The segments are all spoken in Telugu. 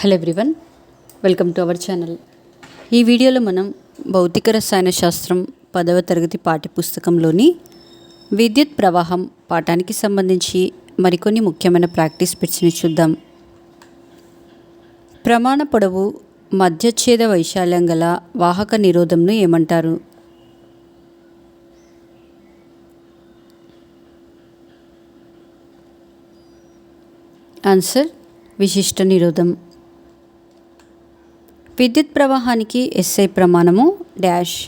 Hello everyone, welcome to our channel. ఈ వీడియోలో మనం భౌతిక రసాయన శాస్త్రం 10వ తరగతి పాఠ్యపుస్తకంలోని విద్యుత్ ప్రవాహం పాఠానికి సంబంధించి మరికొన్ని ముఖ్యమైన ప్రాక్టీస్ బిట్స్ని చూద్దాం. ప్రమాణ పొడవు మధ్యఛేద వైశాల్యం గల వాహక నిరోధంను ఏమంటారు? ఆన్సర్ విశిష్ట నిరోధం. విద్యుత్ ప్రవాహానికి ఎస్ఐ ప్రమాణము డాష్.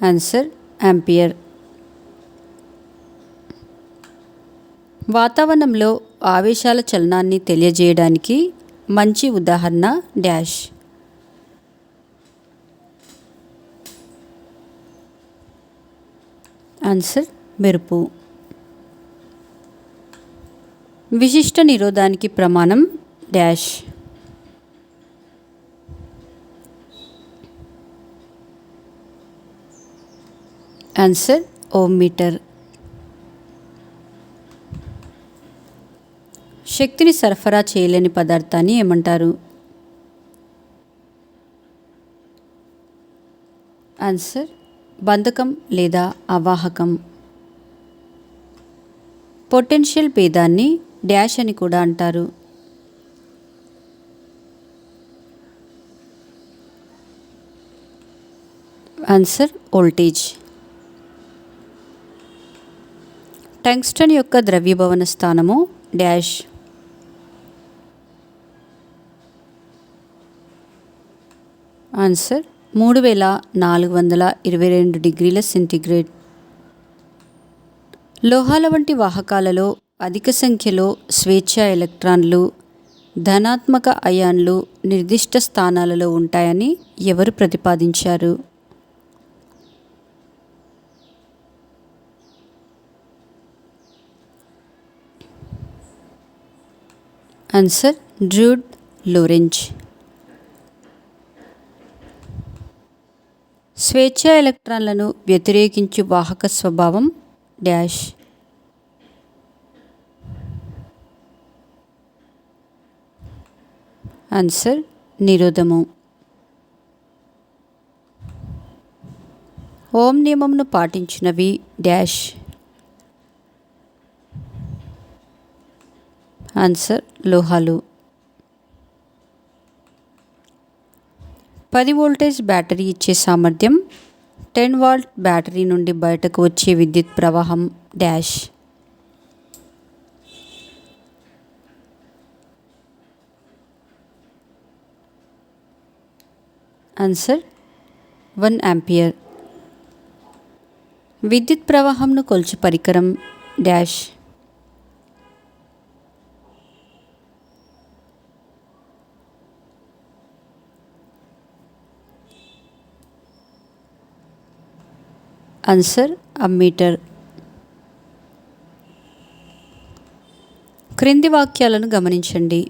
Answer ampere. వాతావరణంలో ఆవేశాల చలనాన్ని తెలియజేయడానికి మంచి ఉదాహరణ డాష్. ఆన్సర్ మెరుపు. విశిష్ట నిరోధానికి ప్రమాణం డాష్. Answer ohm metre. శక్తిని సరఫరా చేయలేని పదార్థాన్ని ఏమంటారు? ఆన్సర్ బంధకం లేదా అవాహకం. పొటెన్షియల్ భేదాన్ని డాష్ అని కూడా అంటారు. Answer voltage. టంగ్స్టన్ యొక్క ద్రవ్యభవన స్థానము డాష్. ఆన్సర్ 3422 డిగ్రీల సెంటీగ్రేడ్. లోహాల వంటి వాహకాలలో అధిక సంఖ్యలో స్వేచ్ఛా ఎలక్ట్రాన్లు, ధనాత్మక అయాన్లు నిర్దిష్ట స్థానాలలో ఉంటాయని ఎవరు ప్రతిపాదించారు? Answer Drude Lorentz. స్వేచ్ఛా ఎలక్ట్రాన్లను వ్యతిరేకించు వాహక స్వభావం డాష్. ఆన్సర్ నిరోధము. ఓం నియమంను పాటించినవి డాష్. ఆన్సర్ లోహాలు. 10 వోల్టేజ్ బ్యాటరీ ఇచ్చే సామర్థ్యం 10 వాల్ట్ బ్యాటరీ నుండి బయటకు వచ్చే విద్యుత్ ప్రవాహం డాష్. Answer 1 ampere. విద్యుత్ ప్రవాహంను కొలిచే పరికరం డాష్. Answer ammeter. క్రింది వాక్యాలను గమనించండి.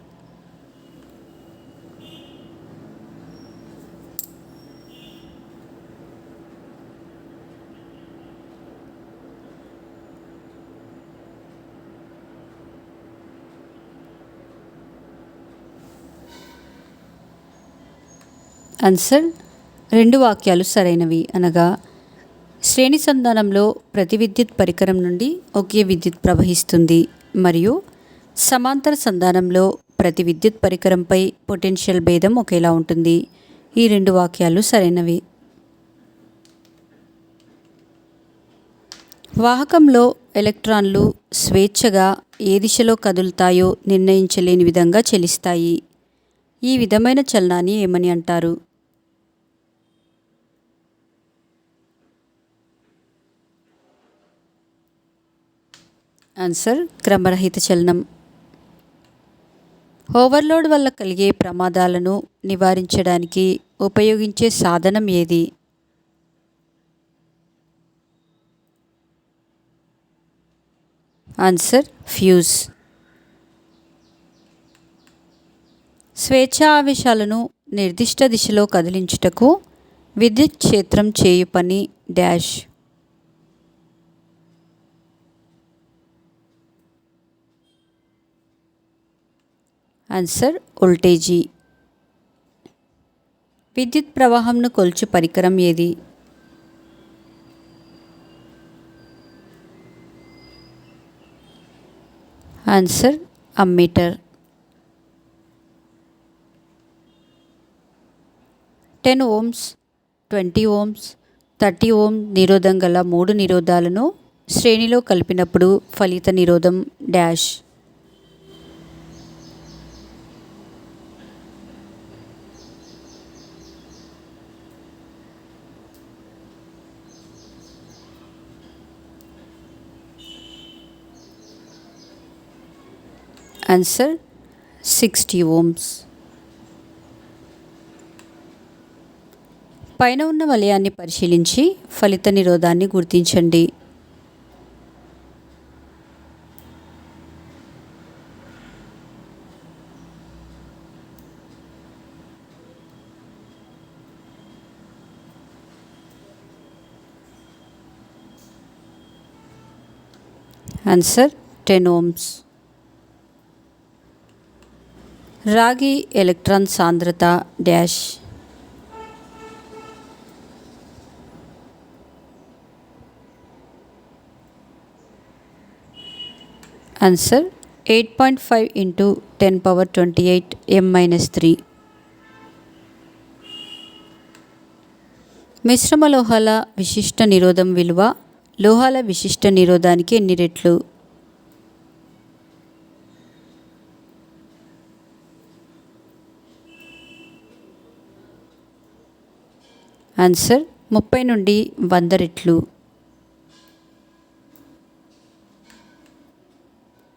ఆన్సర్ 2 వాక్యాలు సరైనవి. అనగా శ్రేణి సంధానంలో ప్రతి విద్యుత్ పరికరం నుండి ఒకే విద్యుత్ ప్రవహిస్తుంది మరియు సమాంతర సంధానంలో ప్రతి విద్యుత్ పరికరంపై పొటెన్షియల్ భేదం ఒకేలా ఉంటుంది. ఈ 2 వాక్యాలు సరైనవి. వాహకంలో ఎలక్ట్రాన్లు స్వేచ్ఛగా ఏ దిశలో కదులుతాయో నిర్ణయించలేని విధంగా చలిస్తాయి. ఈ విధమైన చలనాన్ని ఏమని అంటారు? ఆన్సర్ క్రమరహిత చలనం. ఓవర్లోడ్ వల్ల కలిగే ప్రమాదాలను నివారించడానికి ఉపయోగించే సాధనం ఏది? Answer fuse. స్వేచ్ఛా ఆవేశాలను నిర్దిష్ట దిశలో కదిలించుటకు విద్యుత్ క్షేత్రం చేయు పని డాష్. Answer voltage. విద్యుత్ ప్రవాహంను కొలుచు పరికరం ఏది? Answer ammeter. 10 ohms, 20 ohms, 30 ohm నిరోధం గల 3 నిరోధాలను శ్రేణిలో కలిపినప్పుడు ఫలిత నిరోధం డాష్. Answer 60 ohms. పైన ఉన్న వలయాన్ని పరిశీలించి ఫలిత నిరోధాన్ని గుర్తించండి. Answer 10 ohms. రాగి ఎలక్ట్రాన్ సాంద్రత డాష్. Answer 8.5 × 10^28 m-3. మిశ్రమ లోహాల విశిష్ట నిరోధం విలువ లోహాల విశిష్ట నిరోధానికి ఎన్ని రెట్లు? ఆన్సర్ 30 నుండి 100 రెట్లు.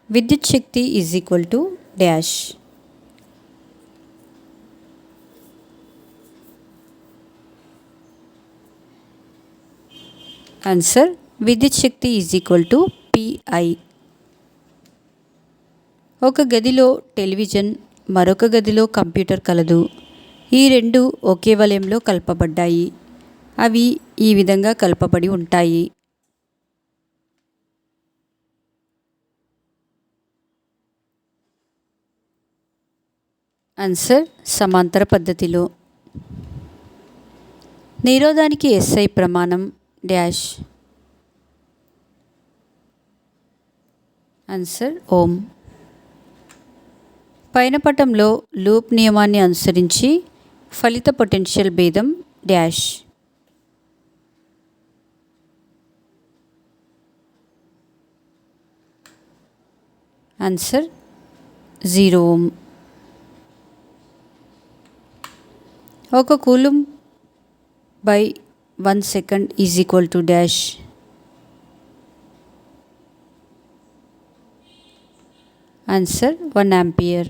విద్యుత్ శక్తి డాష్. ఆన్సర్ విద్యుత్ శక్తి PI. ఒక గదిలో టెలివిజన్, మరొక గదిలో కంప్యూటర్ కలదు. ఈ రెండు ఒకే వలయంలో కలపబడ్డాయి. అవి ఈ విధంగా కలపబడి ఉంటాయి. ఆన్సర్ సమాంతర పద్ధతిలో. నిరోధానికి SI ప్రమాణం డాష్. ఆన్సర్ ఓం. పైన పటంలో లూప్ నియమాన్ని అనుసరించి ఫలిత పొటెన్షియల్ భేదం డాష్. Answer 0 ohm. ఒక coulomb by 1 second dash. Answer 1 ampere.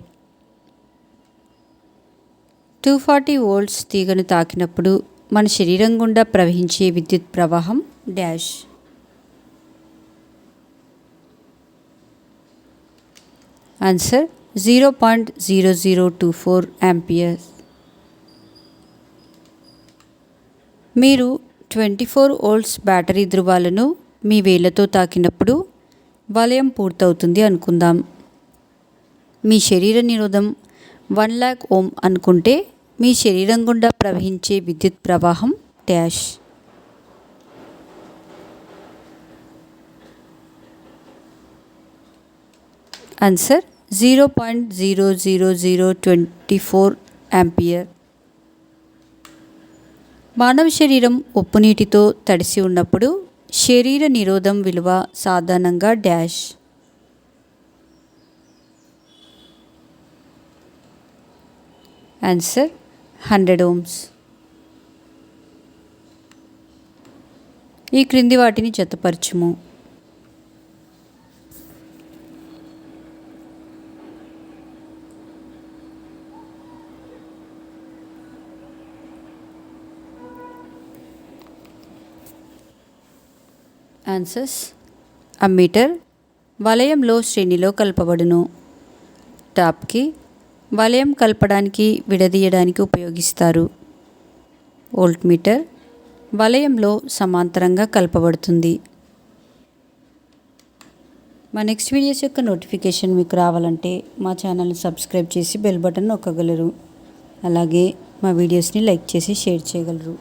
240 volts తీగను తాకినప్పుడు మన శరీరం గుండా ప్రవహించే విద్యుత్ ప్రవాహం డాష్. Answer 0.0024 ampere. మీరు 24 volts బ్యాటరీ ధృవాలను మీ వేళ్లతో తాకినప్పుడు వలయం పూర్తవుతుంది అనుకుందాం. మీ శరీర నిరోధం 1,00,000 ohm అనుకుంటే మీ శరీరం గుండా ప్రవహించే విద్యుత్ ప్రవాహం డాష్. Answer 0.00024 ampere. మానవ శరీరం ఉప్పు నీటితో తడిసి ఉన్నప్పుడు శరీర నిరోధం విలువ సాధారణంగా డాష్. Answer 100 ohms. ఈ క్రింది వాటిని జతపరచుము. ఆన్సర్స్. అమ్మీటర్ వలయంలో శ్రేణిలో కలపబడును. టాప్కి వలయం కలపడానికి విడదీయడానికి ఉపయోగిస్తారు. వోల్ట్మీటర్ వలయంలో సమాంతరంగా కలపబడుతుంది. మా నెక్స్ట్ వీడియోస్ యొక్క నోటిఫికేషన్ మీకు రావాలంటే మా ఛానల్ని సబ్స్క్రైబ్ చేసి బెల్ బటన్ నొక్కగలరు. అలాగే మా వీడియోస్ని లైక్ చేసి షేర్ చేయగలరు.